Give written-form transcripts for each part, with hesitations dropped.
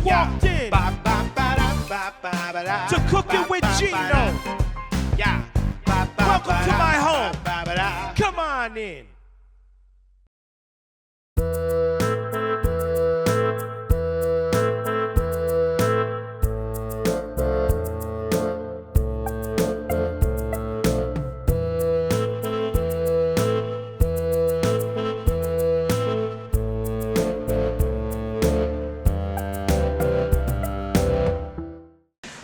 walked in to Cookin Wit Geno. Welcome to my home. Come on in.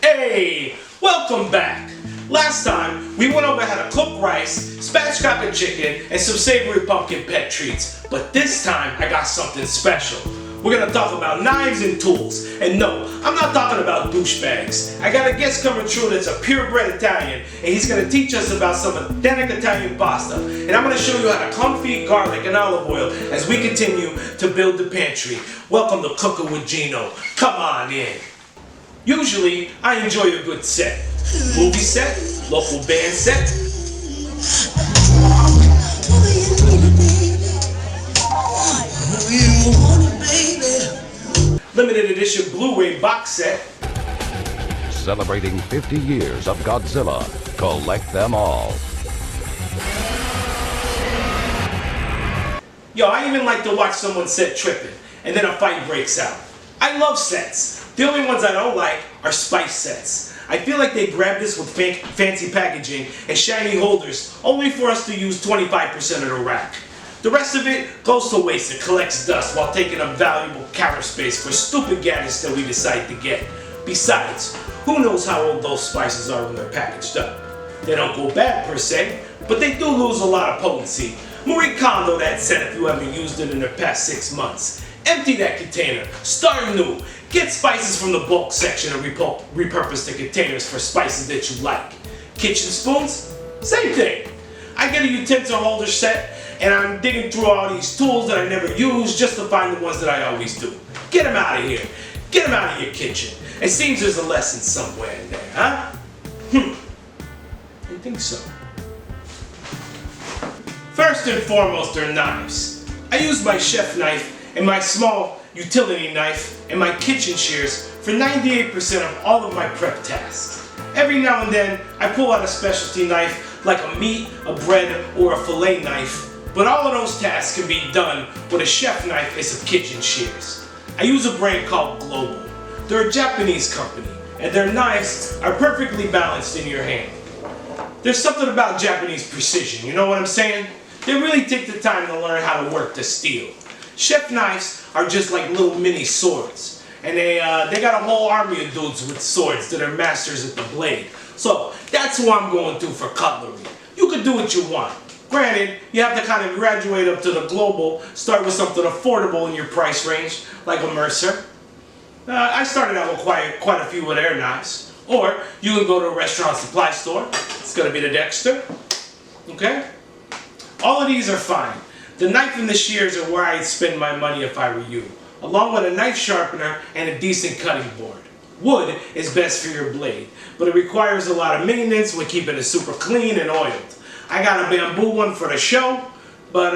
Hey, welcome back. Last time, we went over how to cook rice, spatchcock chicken, and some savory pumpkin pet treats. But this time, I got something special. We're gonna talk about knives and tools. And no, I'm not talking about douchebags. I got a guest coming through that's a purebred Italian, and he's gonna teach us about some authentic Italian pasta. And I'm gonna show you how to confit garlic and olive oil as we continue to build the pantry. Welcome to Cookin Wit Geno. Come on in. Usually, I enjoy a good set. Movie set, local band set. Limited edition Blu-ray box set. Celebrating 50 years of Godzilla. Collect them all. Yo, I even like to watch someone set tripping, and then a fight breaks out. I love sets. The only ones I don't like are spice sets. I feel like they grabbed this with fancy packaging and shiny holders only for us to use 25% of the rack. The rest of it goes to waste and collects dust while taking up valuable counter space for stupid gadgets that we decide to get. Besides, who knows how old those spices are when they're packaged up? They don't go bad per se, but they do lose a lot of potency. Marie Kondo that said if you haven't used it in the past 6 months. Empty that container, start new. Get spices from the bulk section and repurpose the containers for spices that you like. Kitchen spoons? Same thing. I get a utensil holder set and I'm digging through all these tools that I never use just to find the ones that I always do. Get them out of here. Get them out of your kitchen. It seems there's a lesson somewhere in there, huh? I think so. First and foremost are knives. I use my chef knife and my small utility knife and my kitchen shears for 98% of all of my prep tasks. Every now and then I pull out a specialty knife like a meat, a bread, or a fillet knife, but all of those tasks can be done with a chef knife and some kitchen shears. I use a brand called Global. They're a Japanese company and their knives are perfectly balanced in your hand. There's something about Japanese precision, you know what I'm saying? They really take the time to learn how to work the steel. Chef knives are just like little mini swords, and they got a whole army of dudes with swords that are masters at the blade. So that's who I'm going to for cutlery. You can do what you want. Granted, you have to kind of graduate up to the Global, start with something affordable in your price range, like a Mercer. I started out with quite a few of their knives. Or you can go to a restaurant supply store. It's going to be the Dexter. Okay? All of these are fine. The knife and the shears are where I'd spend my money if I were you, along with a knife sharpener and a decent cutting board. Wood is best for your blade, but it requires a lot of maintenance with keeping it super clean and oiled. I got a bamboo one for the show, but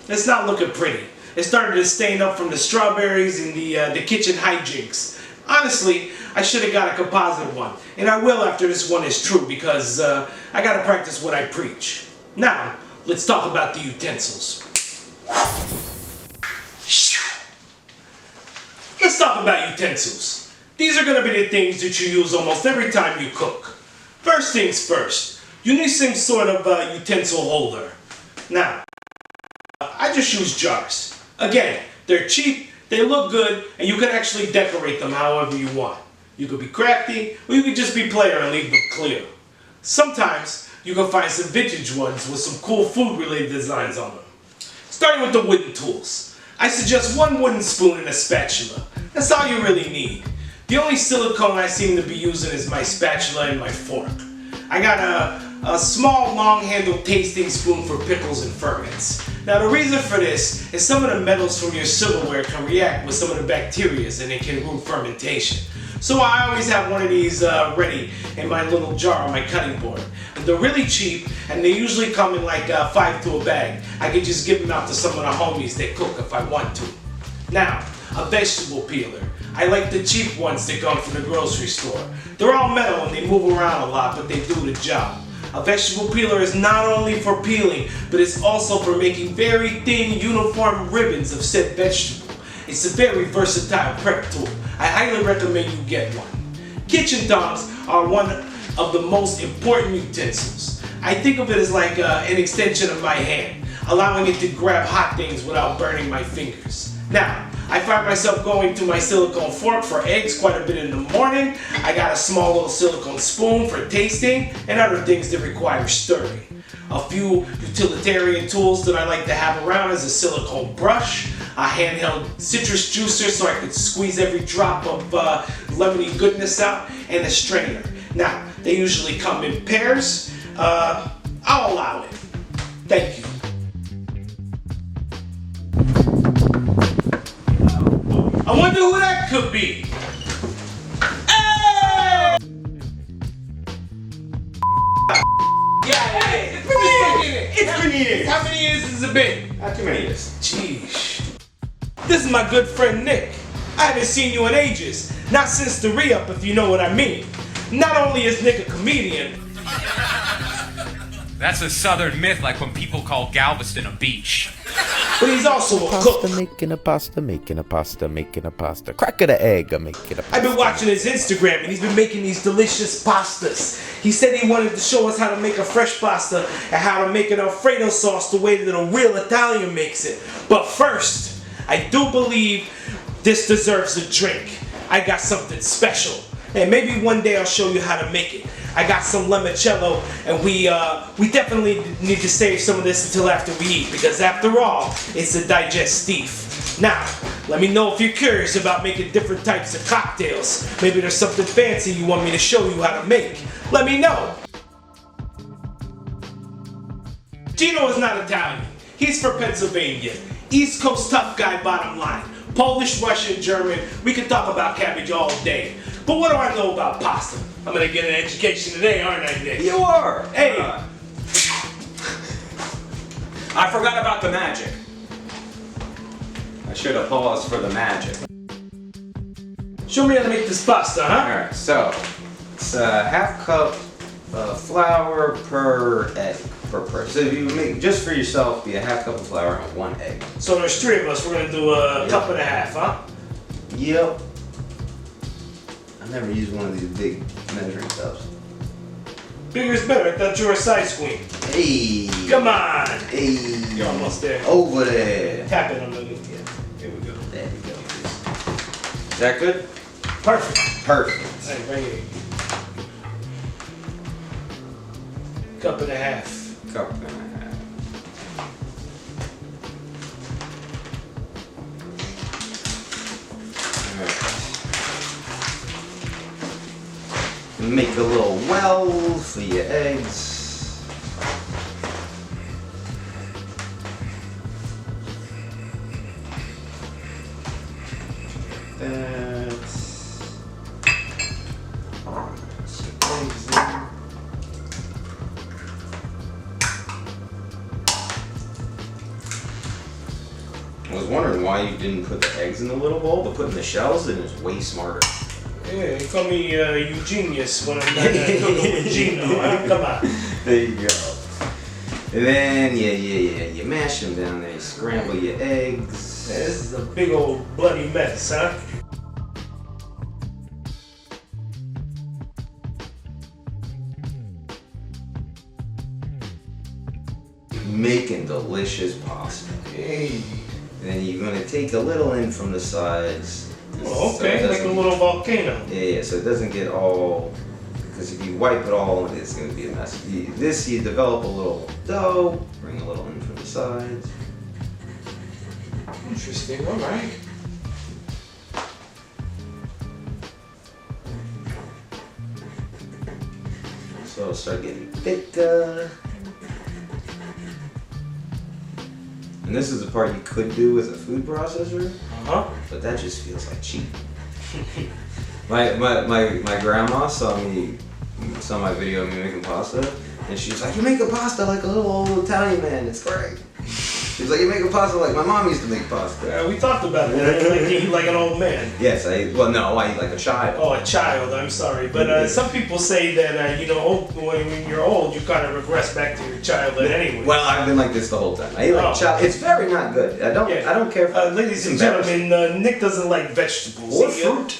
it's not looking pretty. It started to stain up from the strawberries and the kitchen hijinks. Honestly, I should have got a composite one, and I will after this one is true because I got to practice what I preach. Now, let's talk about the utensils. Let's talk about utensils. These are going to be the things that you use almost every time you cook. First things first, you need some sort of utensil holder. Now, I just use jars. Again, they're cheap, they look good, and you can actually decorate them however you want. You could be crafty, or you could just be player and leave them clear. Sometimes, you can find some vintage ones with some cool food-related designs on them. Starting with the wooden tools. I suggest one wooden spoon and a spatula. That's all you really need. The only silicone I seem to be using is my spatula and my fork. I got a small long-handled tasting spoon for pickles and ferments. Now the reason for this is some of the metals from your silverware can react with some of the bacteria and it can ruin fermentation. So I always have one of these ready in my little jar on my cutting board. And they're really cheap, and they usually come in like 5 to a bag. I can just give them out to some of the homies that cook if I want to. Now, a vegetable peeler. I like the cheap ones that come from the grocery store. They're all metal and they move around a lot, but they do the job. A vegetable peeler is not only for peeling, but it's also for making very thin, uniform ribbons of said vegetable. It's a very versatile prep tool. I highly recommend you get one. Kitchen tongs are one of the most important utensils. I think of it as like an extension of my hand, allowing it to grab hot things without burning my fingers. Now, I find myself going to my silicone fork for eggs quite a bit in the morning. I got a small little silicone spoon for tasting and other things that require stirring. A few utilitarian tools that I like to have around is a silicone brush, a handheld citrus juicer so I could squeeze every drop of lemony goodness out, and a strainer. Now, they usually come in pairs. I'll allow it. Thank you. I wonder who that could be. Hey! Yeah, hey, it's been years. How many years has it been? Not too many years. Jeez. This is my good friend Nick. I haven't seen you in ages. Not since the re-up, if you know what I mean. Not only is Nick a comedian. That's a southern myth, like when people call Galveston a beach. But he's also a cook. Making a pasta. Crack of the egg, making a pasta. I've been watching his Instagram and he's been making these delicious pastas. He said he wanted to show us how to make a fresh pasta and how to make an Alfredo sauce the way that a real Italian makes it. But first, I do believe this deserves a drink. I got something special. And maybe one day I'll show you how to make it. I got some limoncello, and we definitely need to save some of this until after we eat, because after all, it's a digestif. Now, let me know if you're curious about making different types of cocktails. Maybe there's something fancy you want me to show you how to make. Let me know. Geno is not Italian. He's from Pennsylvania. East Coast tough guy, bottom line. Polish, Russian, German. We could talk about cabbage all day. But what do I know about pasta? I'm gonna get an education today, aren't I, Nick? You are. Hey. I forgot about the magic. I should have paused for the magic. Show me how to make this pasta, huh? Alright, so it's a half cup of flour per egg per person. So if you make just for yourself, be a half cup of flour and 1 egg. So there's 3 of us. We're gonna do a cup and a half, huh? Yep. I never used one of these big measuring cups. Bigger's better. I thought you were a size queen. Hey. Come on. Hey. You're almost there. Over there. Tap it on the yeah. Here we go. There we go. Is that good? Perfect. Perfect. All right, right here. Cup and a half. Cup and a half. Make a little well for your eggs. I was wondering why you didn't put the eggs in the little bowl, but putting the shells in is way smarter. Yeah, you call me Eugenius when I'm not cooking with Geno. Huh? Come on. There you go. And then, you mash them down there, you scramble your eggs. Yeah, this is a big old bloody mess, huh? Making delicious pasta. Hey. Then you're gonna take a little in from the sides. Oh, so it okay, like a doesn't- little volcano. Yeah, so it doesn't get all, because if you wipe it all, it's gonna be a mess. You develop a little dough, bring a little in from the sides. Interesting, alright. So it'll start getting thicker. And this is the part you could do with a food processor, Uh-huh. but that just feels like cheating. My grandma saw my video of me making pasta, and she was like, "You make a pasta like a little old Italian man. It's great." She's like, you make a pasta like my mom used to make pasta. We talked about that. You eat like an old man. Yes, I eat like a child. Oh, a child. I'm sorry, but some people say that when you're old, you kind of regress back to your childhood anyway. Well, I've been like this the whole time. I eat like a child. It's very not good. I don't care. Ladies and gentlemen, Nick doesn't like vegetables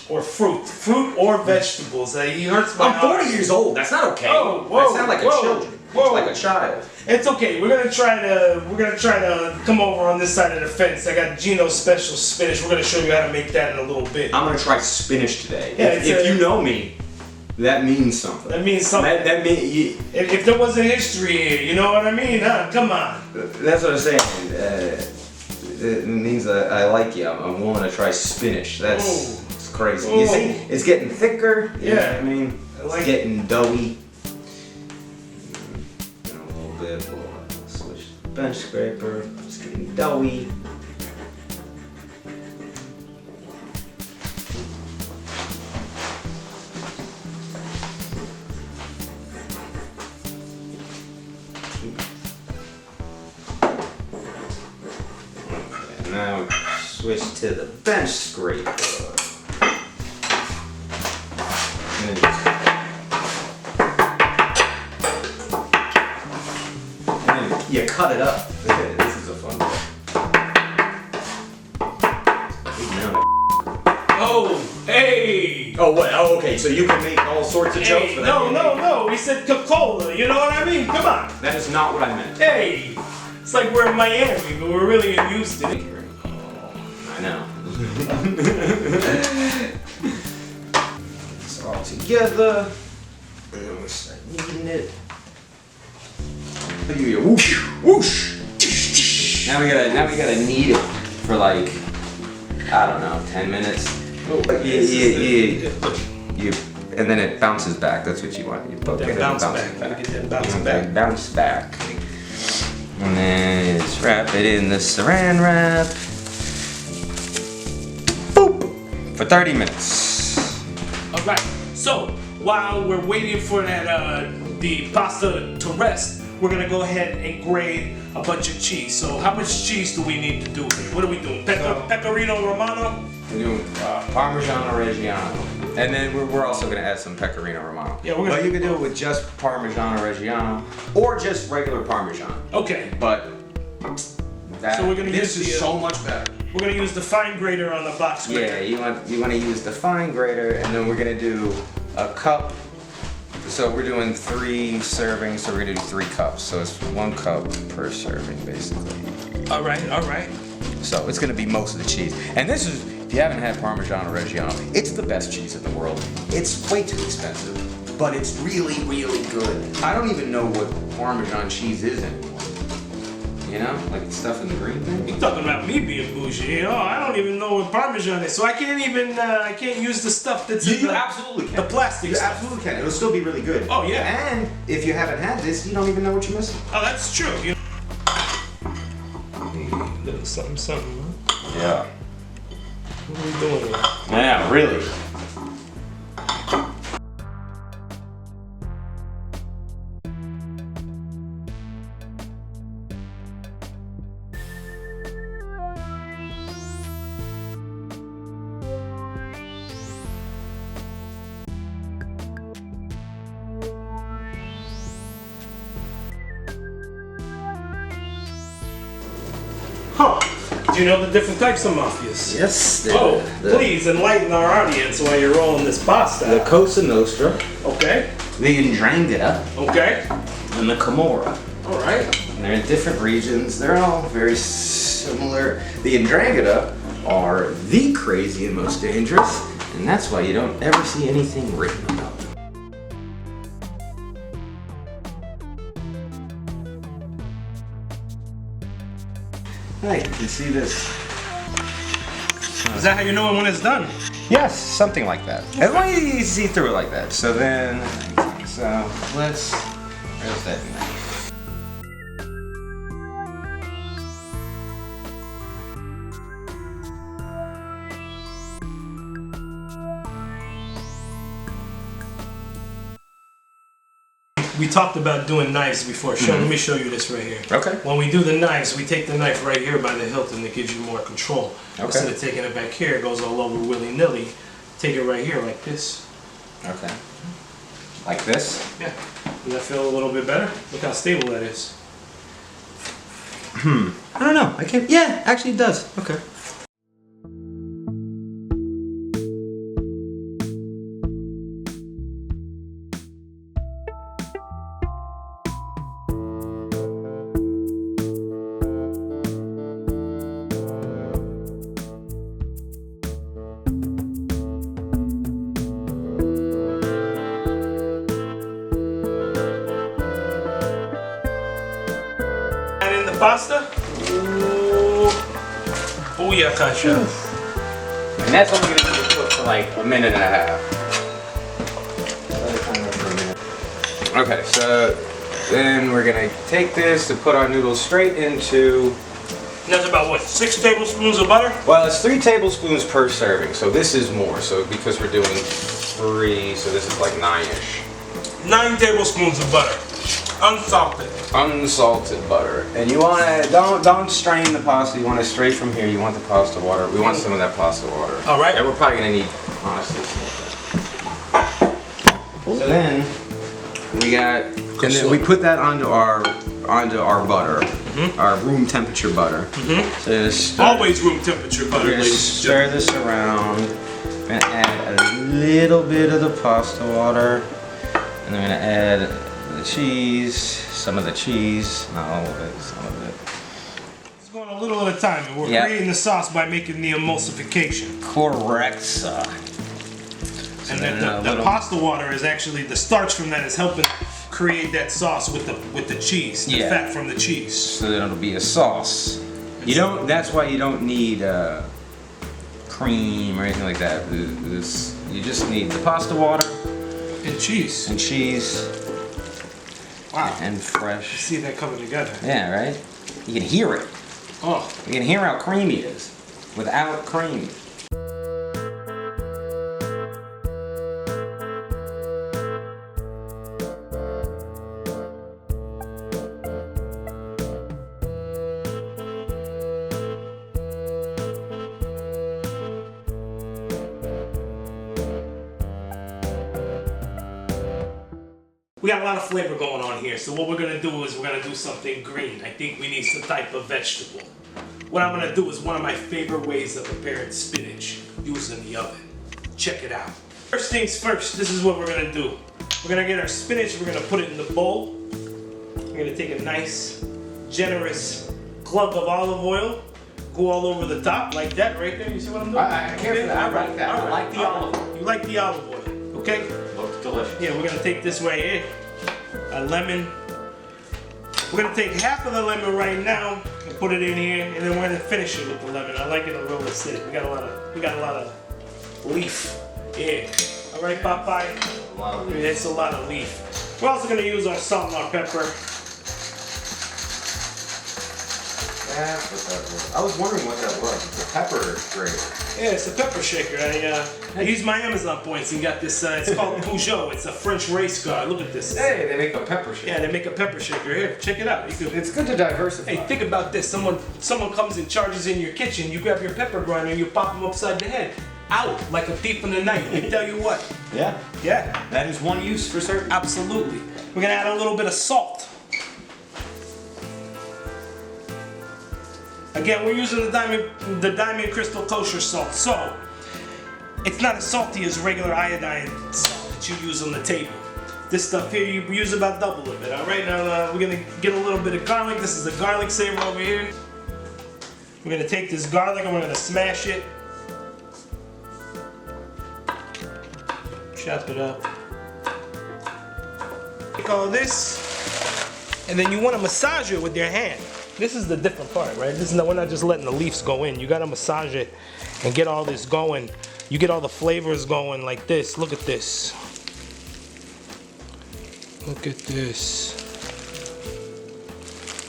or fruit. Fruit or vegetables. He hurts my I'm heart. 40 years old. That's not okay. Oh, whoa, I sound like a children. Whoa. Like a child. It's okay. We're gonna try to come over on this side of the fence. I got Geno's special spinach. We're gonna show you how to make that in a little bit. I'm gonna try spinach today. Yeah, if you know me, that means something. That means something. That means if there was a history here, you know what I mean? Huh? Come on. That's what I'm saying. It means that I like you. I'm willing to try spinach. It's crazy. You see, it's getting thicker. You know what I mean? It's getting doughy. We'll switch to the bench scraper. It's getting doughy. Okay, now switch to the bench scraper. You cut it up. This is a fun one. Oh, hey! Oh, what? Oh, okay. So you can make all sorts of jokes for that. No. We said Coca-Cola. You know what I mean? Come on. That is not what I meant. Hey! It's like we're in Miami, but we're really in Houston. I know. It's all together. And then we'll start kneading it. Whoosh, whoosh. Now we gotta knead it for like, I don't know, 10 minutes. And then it bounces back. That's what you want. You poke it and bounce back. Bounce back. And then just wrap it in the saran wrap. Boop! For 30 minutes. All right. So while we're waiting for that the pasta to rest, we're gonna go ahead and grate a bunch of cheese. So how much cheese do we need to do here? What are we doing? Pecorino Romano? We're doing Parmigiano Reggiano. And then we're also gonna add some Pecorino Romano. Yeah, but you can do it with just Parmigiano Reggiano or just regular Parmesan. Okay. But so we're gonna this is so much better. We're gonna use the fine grater on the box grater. Yeah, you want to use the fine grater, and then we're gonna do a cup. So we're doing 3 servings, so we're gonna do 3 cups. So it's 1 cup per serving, basically. All right. So it's gonna be most of the cheese. And this is, if you haven't had Parmigiano Reggiano, it's the best cheese in the world. It's way too expensive, but it's really, really good. I don't even know what Parmesan cheese is anymore. You know, like the stuff in the green thing. You're talking about me being bougie. You know, I don't even know what Parmesan is, so I can't even I can't use the stuff that's in You absolutely can. The plastic You stuff. absolutely can. It'll still be really good. Oh yeah. And if you haven't had this, you don't even know what you're missing. Oh, that's true. You know. Little something, huh? Yeah. What are we doing here? Yeah, really. Huh. Do you know the different types of mafias? Yes. Please enlighten our audience while you're rolling this pasta. The Cosa Nostra, Okay. the Ndrangheta, Okay. and the Camorra. All right. And they're in different regions. They're all very similar. The Ndrangheta are the crazy and most dangerous, and that's why you don't ever see anything written about them. Hey, you can see this. Is that how you know when it's done? Yes, something like that. As long as you see through it like that. So then, where's that knife? we talked about doing knives before. Let me show you this right here. Okay. When we do the knives, we take the knife right here by the hilt, and it gives you more control. Okay. Instead of taking it back here, it goes all over willy-nilly. Take it right here like this. Okay. Like this? Yeah. Does that feel a little bit better? Look how stable that is. I don't know. I can't. Yeah, actually it does. Okay. Add in the pasta. Oh yeah, Kasha. And that's only gonna be cooked for like a minute and a half. Okay, so then we're gonna take this and put our noodles straight into. That's about what, 6 tablespoons of butter? Well, it's 3 tablespoons per serving, so this is more. So because we're doing 3, so this is like 9-ish. 9 tablespoons of butter, unsalted. Unsalted butter, and you want to don't strain the pasta. You want it straight from here. You want the pasta water. We want some of that pasta water. All right. And we're probably gonna need honestly some of that. So then we got, and then we put that onto our butter, our room temperature butter. So just Always room temperature butter, we're gonna ladies and stir gentlemen. this around. We're gonna add a little bit of the pasta water, and we're gonna add the cheese, some of the cheese, not all of it, some of it. It's going a little at a time, and we're Yep. creating the sauce by making the emulsification. Correct, sir. And then then a the little- pasta water is actually, the starch from that is helping create that sauce with the cheese, the Yeah. fat from the cheese. So then it'll be a sauce. You don't. That's why you don't need cream or anything like that. You just need the pasta water And cheese. and cheese Wow. and fresh. See that coming together. Yeah, right. You can hear it. Oh, You can hear how creamy it is without cream. we got a lot of flavor going on here. So what we're gonna do is we're gonna do something green. I think we need some type of vegetable. What I'm gonna do is one of my favorite ways of preparing spinach, using the oven. Check it out. First things first, this is what we're gonna do. We're gonna get our spinach, we're gonna put it in the bowl. We're gonna take a nice, generous clunk of olive oil, go all over the top like that right there. You see what I'm doing? I care for that. I like that. I like the olive oil. You like the olive oil, okay? Looks delicious. Yeah, we're gonna take this right here, a lemon. We're gonna take half of the lemon right now and put it in here, and then we're gonna finish it with the lemon. I like it a little acidic. We got a lot of leaf. Yeah. All right, Popeye. It's a lot of leaf. We're also gonna use our salt and our pepper. That's what that was. I was wondering what that was. The pepper grater. Yeah, it's a pepper shaker. I used my Amazon points and got this. It's called Peugeot. It's a French race car. Look at this. Hey, they make a pepper shaker. Yeah, they make a pepper shaker. Here, check it out. You could, It's good to diversify. hey, think about this. Someone comes and charges in your kitchen. You grab your pepper grinder and you pop them upside the head. Out like a thief in the night. I tell you what. Yeah, Yeah, that is one use for certain. absolutely. We're gonna add a little bit of salt. Again, we're using the diamond crystal kosher salt. So it's not as salty as regular iodine salt that you use on the table. This stuff here, you use about double of it. All right, now we're gonna get a little bit of garlic. This is the garlic saver over here. We're gonna take this garlic and we're gonna smash it. Chop it up. Take all this, and then you want to massage it with your hand. This is the different part, right? This is we're not just letting the leaves go in. You gotta massage it and get all this going. You get all the flavors going like this. Look at this. Look at this.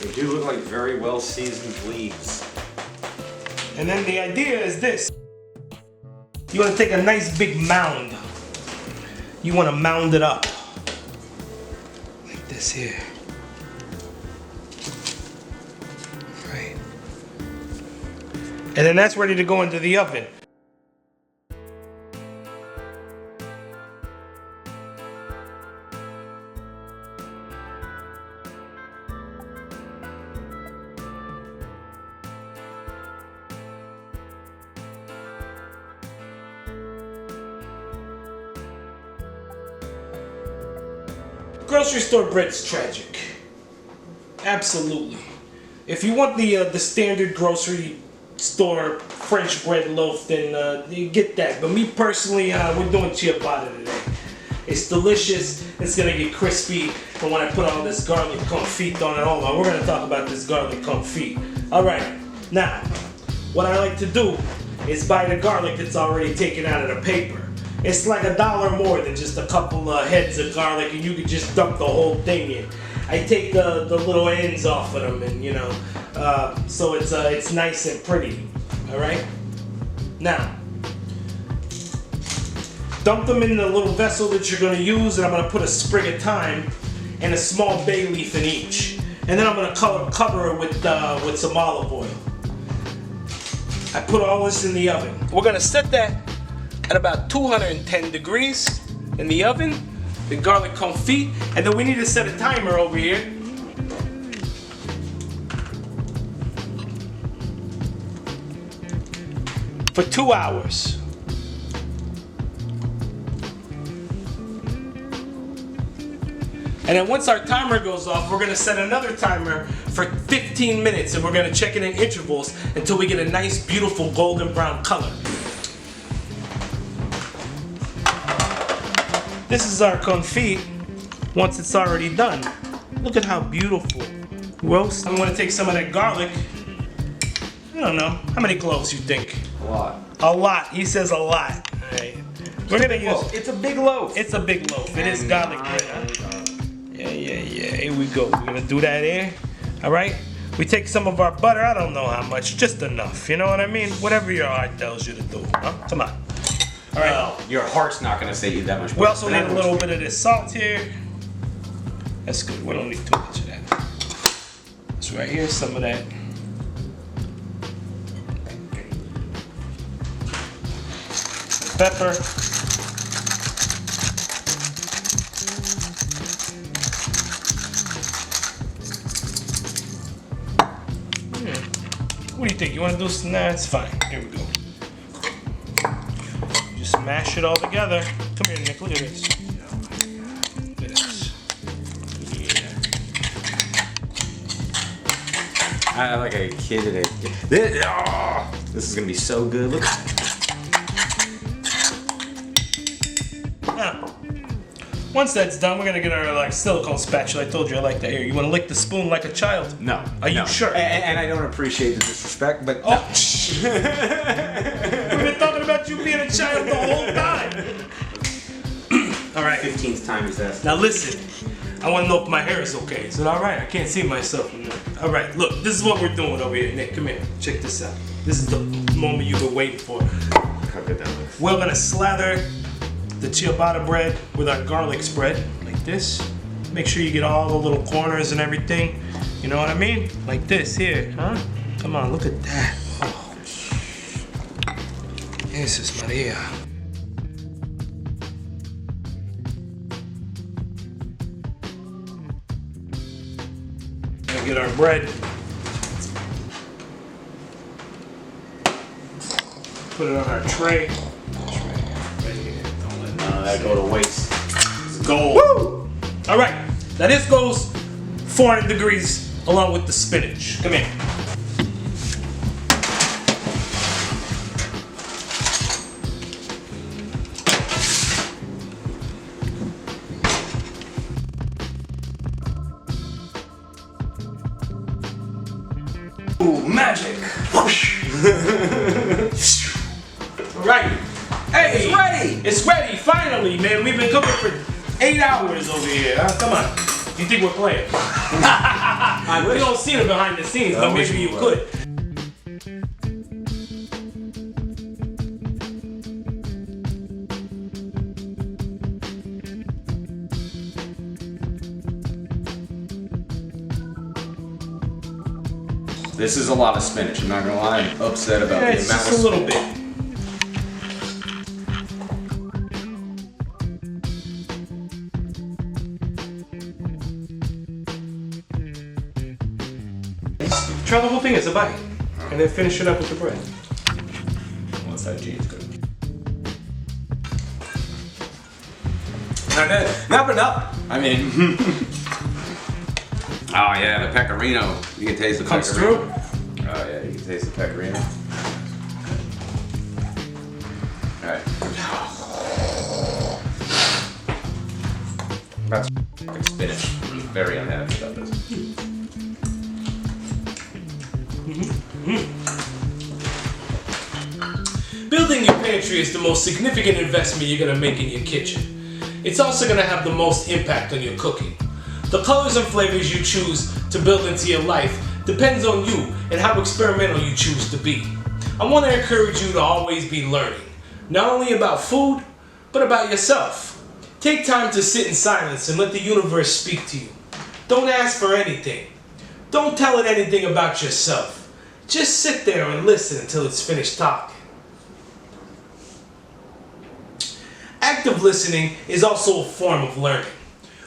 They do look like very well seasoned leaves. And then the idea is this. You want to take a nice big mound. You want to mound it up. Like this here. Right. And then that's ready to go into the oven. Grocery store bread's tragic. Absolutely. If you want the standard grocery store French bread loaf, then you get that. But me personally, we're doing ciabatta today. It's delicious. It's gonna get crispy. And when I put all this garlic confit on it, hold on, we're gonna talk about this garlic confit. All right. Now, what I like to do is buy the garlic that's already taken out of the paper. It's like $1 more than just a couple of heads of garlic, and you can just dump the whole thing in. I take the little ends off of them, and you know, so it's nice and pretty. All right. Now, dump them in the little vessel that you're going to use, and I'm going to put a sprig of thyme and a small bay leaf in each, and then I'm going to cover it with some olive oil. I put all this in the oven. We're going to set that at about 210 degrees in the oven, the garlic confit, and then we need to set a timer over here. For 2 hours. And then once our timer goes off, we're gonna set another timer for 15 minutes, and we're gonna check it in intervals until we get a nice, beautiful golden brown color. This is our confit once it's already done. Look at how beautiful. Roast. I'm gonna take some of that garlic. I don't know. How many cloves you think? A lot. A lot. He says a lot. All right. We're gonna use. It's a big loaf. It's a big loaf. It is garlic bread. Huh? Yeah. Here we go. We're gonna do that here. All right. We take some of our butter. I don't know how much. Just enough. You know what I mean? Whatever your heart tells you to do. Huh? Come on. All right. Well, your heart's not gonna say you that much. We also need a little bit of this salt here. That's good. We don't need too much of that. So right here, some of that. Pepper. What do you think? You want to do some? Nah, it's fine. Here we go. Just mash it all together. Come here, Nick. Look at this. Look at this. Yeah. I like a kid at it. This is gonna be so good. Look. Now, once that's done, we're gonna get our silicone spatula. I told you I like that here. You want to lick the spoon like a child? No. Are you sure? And I don't appreciate the disrespect, but Oh, we've been talking about you being a child the whole time. All right. 15th time he's asked. Now listen, I want to know if my hair is okay. Is it all right? I can't see myself in there. All right, look, this is what we're doing over here. Nick, come here. Check this out. This is the moment you've been waiting for. How good that looks. We're gonna slather the ciabatta bread with our garlic spread, like this. Make sure you get all the little corners and everything. You know what I mean? Like this here, huh? Come on, look at that. Oh. Jesus Maria. Get our bread. Put it on our tray. Right here. Don't let none of that go to waste. It's gold. Woo! All right. Now this goes 400 degrees along with the spinach. Come here. Ooh, magic! Right. Hey! It's ready! It's ready, finally, man. We've been cooking for 8 hours over here. Huh? Come on. You think we're playing? We don't see it behind the scenes, but maybe you could. This is a lot of spinach. I'm not gonna lie. I'm upset about Yeah, the it's amount just of a little bit. Try the whole thing as a bite, and then finish it up with the bread. Once that cheese good. Not enough. I mean, oh yeah, the pecorino. You can taste the Comes pecorino. through. Oh yeah, you can taste the pecorino. All right. That's fucking spinach. I'm very unhappy about this. Building your pantry is the most significant investment you're gonna make in your kitchen. It's also gonna have the most impact on your cooking. The colors and flavors you choose to build into your life depends on you and how experimental you choose to be. I wanna encourage you to always be learning, not only about food, but about yourself. Take time to sit in silence and let the universe speak to you. Don't ask for anything. Don't tell it anything about yourself. Just sit there and listen until it's finished talking. Active listening is also a form of learning.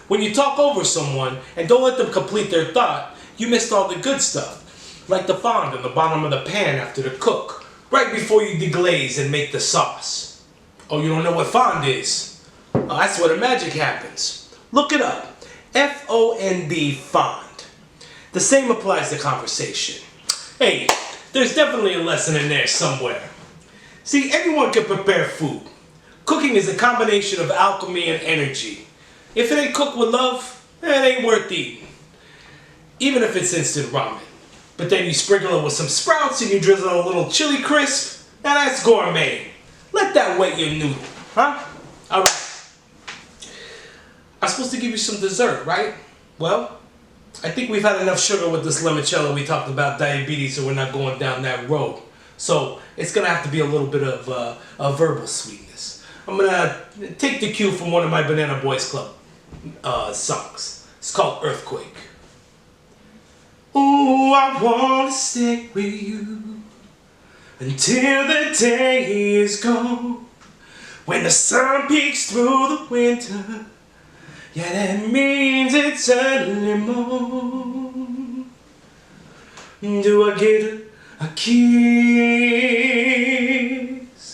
When you talk over someone and don't let them complete their thought, you missed all the good stuff, like the fond in the bottom of the pan after the cook, right before you deglaze and make the sauce. Oh, you don't know what fond is? Oh, that's where the magic happens. Look it up. F-O-N-D, fond. The same applies to conversation. Hey, there's definitely a lesson in there somewhere. See, everyone can prepare food. Cooking is a combination of alchemy and energy. If it ain't cooked with love, it ain't worth eating. Even if it's instant ramen. But then you sprinkle it with some sprouts and you drizzle a little chili crisp. Now that's gourmet. Let that wet your noodle, huh? Alright. I'm supposed to give you some dessert, right? Well, I think we've had enough sugar with this limoncello. We talked about diabetes, so we're not going down that road. So it's gonna have to be a little bit of a verbal sweetness. I'm gonna take the cue from one of my Banana Boys Club songs. It's called Earthquake. Ooh, I wanna stay with you until the day is gone. When the sun peeks through the winter, yeah, that means it's early morn. Do I get a kiss?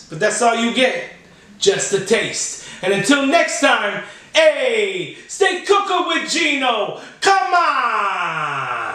But that's all you get, just a taste. And until next time, hey, stay cooking with Geno. Come on!